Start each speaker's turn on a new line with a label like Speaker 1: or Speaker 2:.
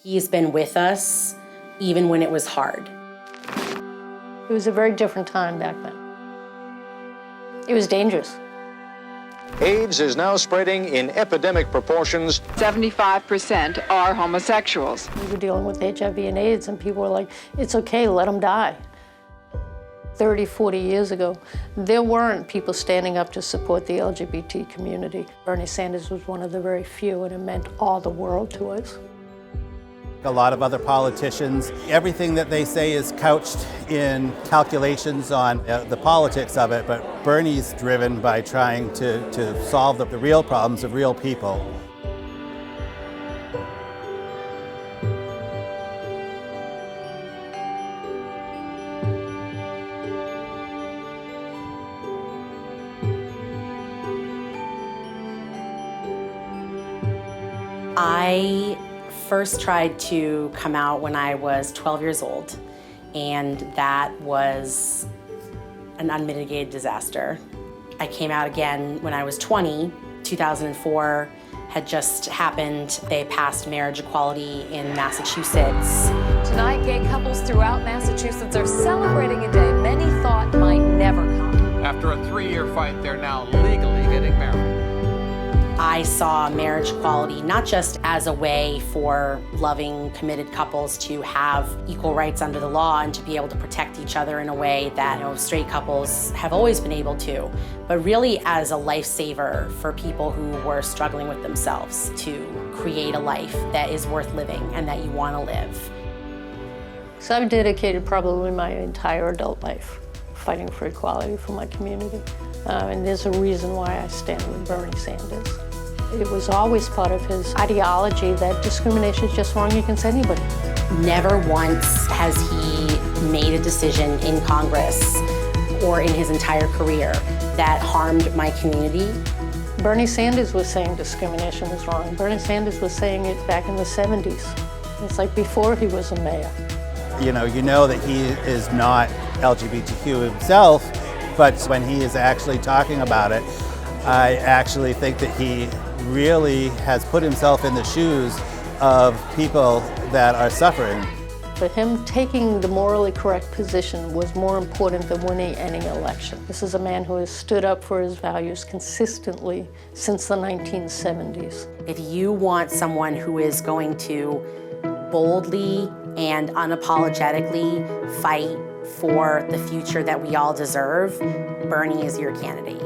Speaker 1: He's been with us even when it was hard.
Speaker 2: It was a very different time back then. It was dangerous.
Speaker 3: AIDS is now spreading in epidemic proportions.
Speaker 4: 75% are homosexuals.
Speaker 2: We were dealing with HIV and AIDS, and people were like, it's okay, let them die. 30, 40 years ago, there weren't people standing up to support the LGBT community. Bernie Sanders was one of the very few, and it meant all the world to us.
Speaker 5: A lot of other politicians, everything that they say is couched in calculations on the politics of it, but Bernie's driven by trying to solve the real problems of real people.
Speaker 1: I first tried to come out when I was 12 years old, and that was an unmitigated disaster. I came out again when I was 20. 2004 had just happened. They passed marriage equality in Massachusetts.
Speaker 6: Tonight, gay couples throughout Massachusetts are celebrating a day many thought might never come.
Speaker 7: After a 3-year fight, they're now legally getting married.
Speaker 1: I saw marriage equality not just as a way for loving, committed couples to have equal rights under the law and to be able to protect each other in a way that straight couples have always been able to, but really as a lifesaver for people who were struggling with themselves to create a life that is worth living and that you want to live.
Speaker 2: So I've dedicated probably my entire adult life fighting for equality for my community. And there's a reason why I stand with Bernie Sanders. It was always part of his ideology that discrimination is just wrong against anybody.
Speaker 1: Never once has he made a decision in Congress or in his entire career that harmed my community.
Speaker 2: Bernie Sanders was saying discrimination is wrong. Bernie Sanders was saying it back in the 70s. It's like before he was a mayor.
Speaker 5: You know that he is not LGBTQ himself, but when he is actually talking about it, I actually think that he really has put himself in the shoes of people that are suffering.
Speaker 2: For him, taking the morally correct position was more important than winning any election. This is a man who has stood up for his values consistently since the 1970s.
Speaker 1: If you want someone who is going to boldly and unapologetically fight for the future that we all deserve, Bernie is your candidate.